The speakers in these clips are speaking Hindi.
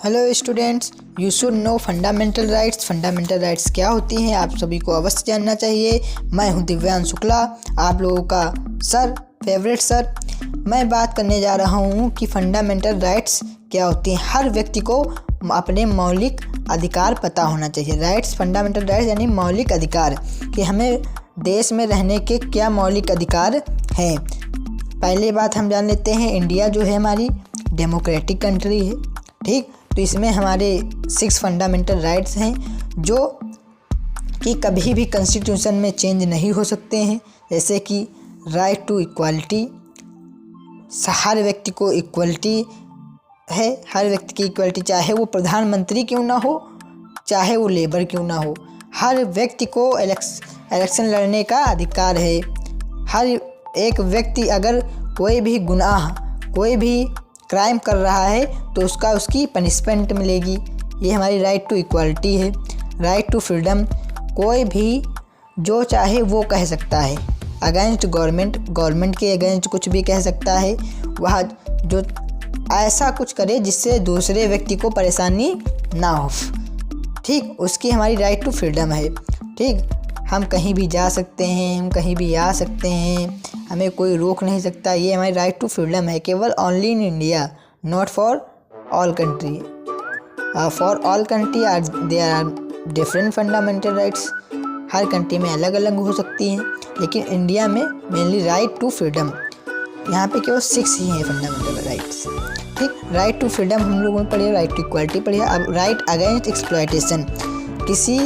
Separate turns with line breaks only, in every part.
Hello students, you should know fundamental rights. Fundamental rights क्या होती हैं आप सभी को अवश्य जानना चाहिए। मैं हूं दिव्यांश शुक्ला, आप लोगों का फेवरेट सर। मैं बात करने जा रहा हूं कि फंडामेंटल राइट्स क्या होती हैं। हर व्यक्ति को अपने मौलिक अधिकार पता होना चाहिए। राइट्स, फंडामेंटल राइट्स यानी मौलिक अधिकार, कि हमें देश में रहने के क्या मौलिक अधिकार हैं। पहली बात हम जान लेते हैं, इंडिया जो है हमारी डेमोक्रेटिक कंट्री है, ठीक। तो इसमें हमारे 6 फंडामेंटल राइट्स हैं जो कि कभी भी कॉन्स्टिट्यूशन में चेंज नहीं हो सकते हैं। जैसे कि राइट टू इक्वालिटी, हर व्यक्ति को इक्वलिटी है, हर व्यक्ति की इक्वलिटी, चाहे वो प्रधानमंत्री क्यों ना हो, चाहे वो लेबर क्यों ना हो, हर व्यक्ति को इलेक्शन लड़ने का अधिकार है। हर एक व्यक्ति अगर कोई भी गुनाह, कोई भी क्राइम कर रहा है तो उसकी पनिशमेंट मिलेगी। ये हमारी राइट टू इक्वालिटी है। राइट टू फ्रीडम, कोई भी जो चाहे वो कह सकता है। अगेंस्ट गवर्नमेंट के अगेंस्ट कुछ भी कह सकता है। वह जो ऐसा कुछ करे जिससे दूसरे व्यक्ति को परेशानी ना हो, ठीक, उसकी हमारी राइट टू फ्रीडम है, ठीक। हम कहीं भी जा सकते हैं, हम कहीं भी आ सकते हैं, हमें कोई रोक नहीं सकता। ये हमारी राइट टू फ्रीडम है, केवल only in India, not for all country. For all country there are different fundamental rights. हर कंट्री में अलग अलग हो सकती हैं, लेकिन इंडिया में मेनली राइट टू फ्रीडम, यहाँ पे केवल 6 ही हैं फंडामेंटल राइट्स, ठीक। राइट टू फ्रीडम हम लोगों ने पढ़ी, राइट टू इक्वालिटी पढ़ी। अब राइट अगेंस्ट एक्सप्लॉयटेशन, किसी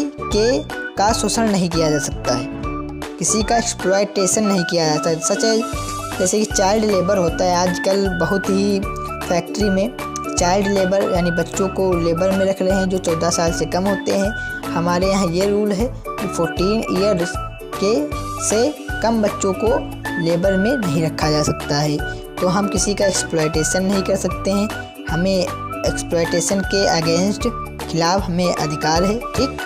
का शोषण नहीं किया जा सकता है, किसी का एक्सप्लॉयटेशन नहीं किया जाता है। सच है, जैसे कि चाइल्ड लेबर होता है आजकल बहुत ही फैक्ट्री में, चाइल्ड लेबर यानी बच्चों को लेबर में रख रहे हैं जो 14 साल से कम होते हैं। हमारे यहाँ ये रूल है कि 14 ईयर्स के से कम बच्चों को लेबर में नहीं रखा जा सकता है। तो हम किसी का एक्सप्लॉयटेशन नहीं कर सकते हैं। हमें एक्सप्लॉयटेशन के अगेंस्ट खिलाफ हमें अधिकार है, ठीक,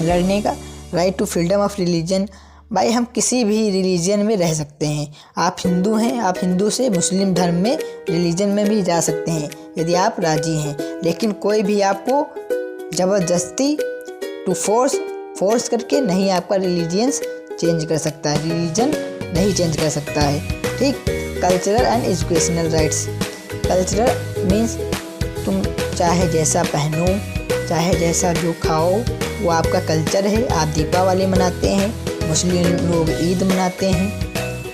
लड़ने का। Right to freedom of religion, भाई हम किसी भी रिलीजन में रह सकते हैं। आप हिंदू हैं, आप हिंदू से मुस्लिम धर्म में, रिलीजन में भी जा सकते हैं यदि आप राजी हैं। लेकिन कोई भी आपको ज़बरदस्ती टू फोर्स करके नहीं आपका रिलीजियंस चेंज कर सकता है, रिलीजन नहीं चेंज कर सकता है, ठीक। Cultural and educational rights, cultural means तुम चाहे जैसा पहनो, चाहे जैसा जो खाओ, वो आपका कल्चर है। आप दीपावली मनाते हैं, मुस्लिम लोग ईद मनाते हैं,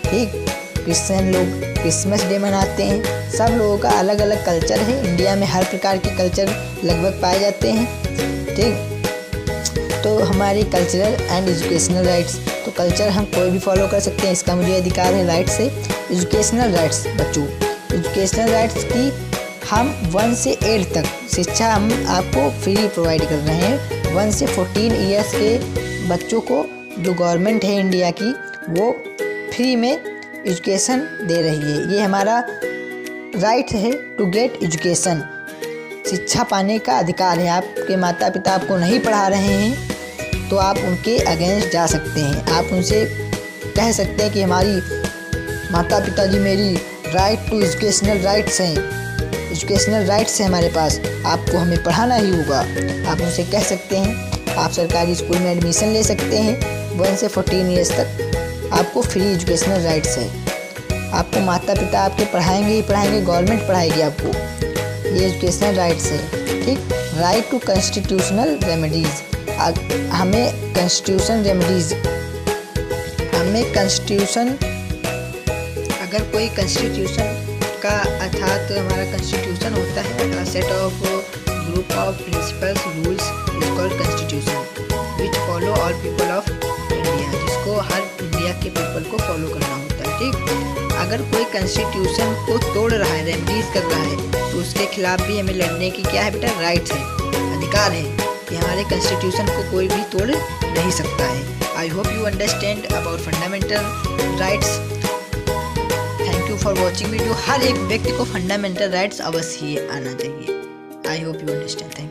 ठीक, क्रिश्चियन लोग क्रिसमस डे मनाते हैं। सब लोगों का अलग अलग कल्चर है। इंडिया में हर प्रकार के कल्चर लगभग पाए जाते हैं, ठीक। तो हमारी कल्चरल एंड एजुकेशनल राइट्स, तो कल्चर हम कोई भी फॉलो कर सकते हैं, इसका मुझे अधिकार है राइट से। एजुकेशनल राइट्स, बच्चों, एजुकेशनल राइट्स की हम 1 से 8 तक शिक्षा हम आपको फ्री प्रोवाइड कर रहे हैं। 1 से 14 ईयर्स के बच्चों को जो गवर्नमेंट है इंडिया की, वो फ्री में एजुकेशन दे रही है। ये हमारा राइट है टू गेट एजुकेशन, शिक्षा पाने का अधिकार है। आपके माता पिता आपको नहीं पढ़ा रहे हैं तो आप उनके अगेंस्ट जा सकते हैं। आप उनसे कह सकते हैं कि हमारी माता पिता जी मेरी राइट टू एजुकेशनल राइट्स हैं, एजुकेशनल राइट्स है हमारे पास, आपको हमें पढ़ाना ही होगा। आप उनसे कह सकते हैं। आप सरकारी स्कूल में एडमिशन ले सकते हैं। 1 से 14 ईयर्स तक आपको फ्री एजुकेशनल राइट्स है। आपको माता पिता आपके पढ़ाएंगे ही पढ़ाएंगे, गवर्नमेंट पढ़ाएगी आपको। ये एजुकेशनल राइट्स है, ठीक। राइट टू कॉन्स्टिट्यूशनल रेमेडीज़, हमें कॉन्स्टिट्यूशन रेमेडीज़, हमें कॉन्स्टिट्यूशन, अगर कोई कॉन्स्टिट्यूशन का अर्थात हमारा कॉन्स्टिट्यूशन होता है set of group of principles rules is called constitution which follow all people of India, जिसको हर इंडिया के पीपल को फॉलो करना होता है, ठीक। अगर कोई कॉन्स्टिट्यूशन को तोड़ रहा है, रेमेडीज कर रहा है, तो उसके खिलाफ भी हमें लड़ने की क्या है बेटा, राइट्स है, अधिकार है कि हमारे कॉन्स्टिट्यूशन को कोई भी तोड़ नहीं सकता है। I hope you understand about fundamental rights. Thank you for watching video. हर एक व्यक्ति को फंडामेंटल राइट्स अवश्य आना चाहिए। I hope you understand. Thank you.